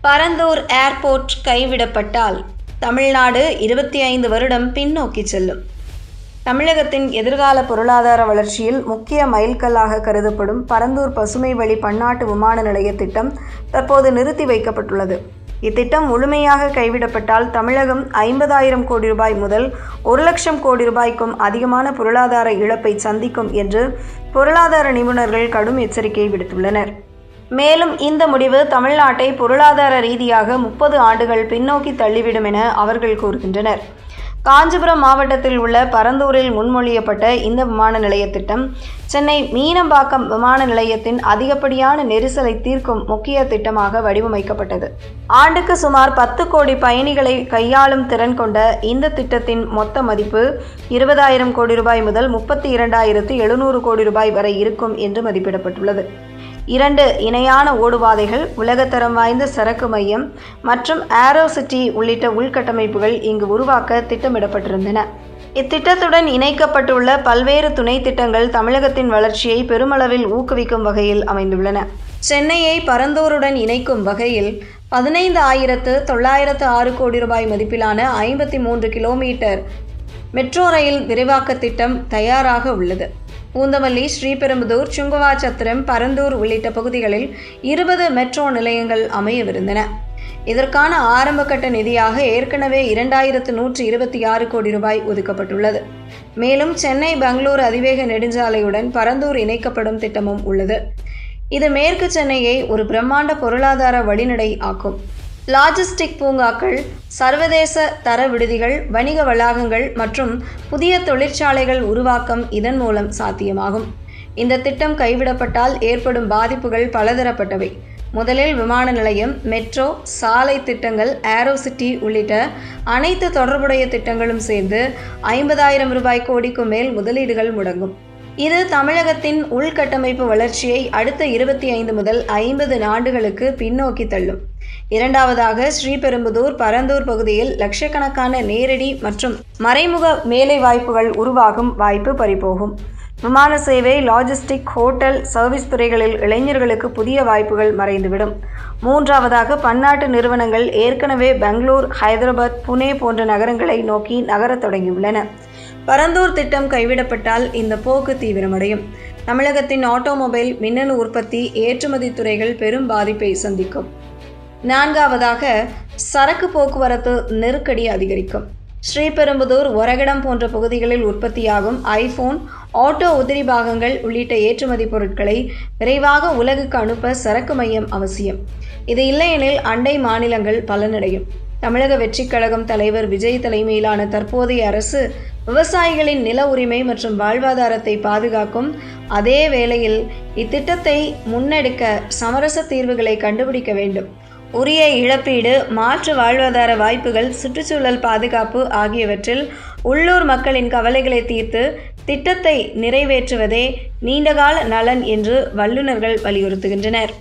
Parandur airport கைவிடப்பட்டால் Tamil Nadu 25 வருடம் பின்னோக்கி செல்லும். தமிழகத்தின் எதிர்கால பொருளாதார வளர்ச்சியில் முக்கிய மைல்கல்லாக கருதப்படும் பரந்தூர் பசுமை வழி பன்னாட்டு விமான நிலைய திட்டம் தற்போது நிறுத்தி வைக்கப்பட்டுள்ளது. இத்திட்டம் முழுமையாக கைவிடப்பட்டால் தமிழகம் 50,000 கோடி ரூபாய் முதல் 1,00,000 கோடி ரூபாய்க்கும் அதிகமான பொருளாதார இழப்பை சந்திக்கும் என்று பொருளாதார நிபுணர்கள் கடும் எச்சரிக்கை விடுத்துள்ளனர். மேலும் இந்த முடிவு தமிழ்நாட்டை பொருளாதார ரீதியாக 30 ஆண்டுகள் பின்னோக்கி தள்ளிவிடும் என அவர்கள் கூறுகின்றனர். காஞ்சிபுரம் மாவட்டத்தில் உள்ள பரந்தூரில் முன்மொழியப்பட்ட இந்த விமான நிலைய திட்டம் சென்னை மீனம்பாக்கம் விமான நிலையத்தின் அதிகப்படியான நெரிசலை தீர்க்கும் முக்கிய திட்டமாக வடிவமைக்கப்பட்டது. ஆண்டுக்கு சுமார் 10 கோடி பயணிகளை கையாளும் திறன் கொண்ட இந்த திட்டத்தின் மொத்த மதிப்பு 20,000 கோடி ரூபாய் முதல் 32,700 கோடி ரூபாய் வரை இருக்கும் என்று மதிப்பிடப்பட்டுள்ளது. 2 இணையான ஓடுபாதைகள், உலகத்தரம் வாய்ந்த சரக்கு மையம் மற்றும் ஏரோ சிட்டி உள்ளிட்ட உள்கட்டமைப்புகள் இங்கு உருவாக்க திட்டமிடப்பட்டிருந்தன. இத்திட்டத்துடன் இணைக்கப்பட்டுள்ள பல்வேறு துணை திட்டங்கள் தமிழகத்தின் வளர்ச்சியை பெருமளவில் ஊக்குவிக்கும் வகையில் அமைந்துள்ளன. சென்னையை பரந்தூருடன் இணைக்கும் வகையில் 15,906 கோடி ரூபாய் மதிப்பிலான 53 கிலோமீட்டர் மெட்ரோ ரயில் விரிவாக்க திட்டம் தயாராக உள்ளது. பூந்தமல்லி, ஸ்ரீபெரும்புதூர், சுங்குவாச்சத்திரம், பரந்தூர் உள்ளிட்ட பகுதிகளில் 20 மெட்ரோ நிலையங்கள் அமையவிருந்தன. இதற்கான ஆரம்பகட்ட நிதியாக ஏற்கனவே 2,126 கோடி ரூபாய் ஒதுக்கப்பட்டுள்ளது. மேலும் சென்னை பெங்களூர் அதிவேக நெடுஞ்சாலையுடன் பரந்தூர் இணைக்கப்படும் திட்டமும் உள்ளது. இது மேற்கு சென்னையை ஒரு பிரம்மாண்ட பொருளாதார வழிநடை ஆக்கும். லாஜிஸ்டிக் பூங்காக்கள், சர்வதேச தர விடுதிகள், வணிக வளாகங்கள் மற்றும் புதிய தொழிற்சாலைகள் உருவாக்கம் இதன் மூலம் சாத்தியமாகும். இந்த திட்டம் கைவிடப்பட்டால் ஏற்படும் பாதிப்புகள் பலதரப்பட்டவை. முதலில் விமான நிலையம், மெட்ரோ, சாலை திட்டங்கள், ஏரோ சிட்டி உள்ளிட்ட அனைத்து தொடர்புடைய திட்டங்களும் சேர்ந்து 50,000 ரூபாய் கோடிக்கும் மேல் முதலீடுகள் முடங்கும். இது தமிழகத்தின் உள்கட்டமைப்பு வளர்ச்சியை அடுத்த 25 முதல் 50 ஆண்டுகளுக்கு பின்னோக்கி தள்ளும். இரண்டாவதாக, ஸ்ரீபெரும்புதூர், பரந்தூர் பகுதியில் லட்சக்கணக்கான நேரடி மற்றும் மறைமுக வேலை வாய்ப்புகள் உருவாகும் வாய்ப்பு பறிபோகும். விமான சேவை, லாஜிஸ்டிக், ஹோட்டல், சர்வீஸ் துறைகளில் இளைஞர்களுக்கு புதிய வாய்ப்புகள் மறைந்துவிடும். மூன்றாவதாக, பன்னாட்டு நிறுவனங்கள் ஏற்கனவே பெங்களூர், ஹைதராபாத், புனே போன்ற நகரங்களை நோக்கி நகரத் தொடங்கியுள்ளன. பரந்தூர் திட்டம் கைவிடப்பட்டால் இந்த போக்கு தீவிரமடையும். தமிழகத்தின் ஆட்டோமொபைல், மின்னணு உற்பத்தி, ஏற்றுமதி துறைகள் பெரும் பாதிப்பை சந்திக்கும். நான்காவதாக, சரக்கு போக்குவரத்து நெருக்கடி அதிகரிக்கும். ஸ்ரீபெரும்புதூர், ஒரகடம் போன்ற பகுதிகளில் உற்பத்தியாகும் ஐபோன், ஆட்டோ உதிரி பாகங்கள் உள்ளிட்ட ஏற்றுமதி பொருட்களை விரைவாக உலகுக்கு அனுப்ப சரக்கு மையம் அவசியம். இது இல்லையெனில் அண்டை மாநிலங்கள் பலனடையும். தமிழக வெற்றிக் கழகம் தலைவர் விஜய் தலைமையிலான தற்போதைய அரசு விவசாயிகளின் நில உரிமை மற்றும் வாழ்வாதாரத்தை பாதுகாக்கும். அதே வேளையில் இத்திட்டத்தை முன்னெடுக்க சமரச தீர்வுகளை கண்டுபிடிக்க வேண்டும். உரிய இழப்பீடு, மாற்று வாழ்வாதார வாய்ப்புகள், சுற்றுச்சூழல் பாதுகாப்பு ஆகியவற்றில் உள்ளூர் மக்களின் கவலைகளை தீர்த்து திட்டத்தை நிறைவேற்றுவதே நீண்டகால நலன் என்று வல்லுநர்கள் வலியுறுத்துகின்றனர்.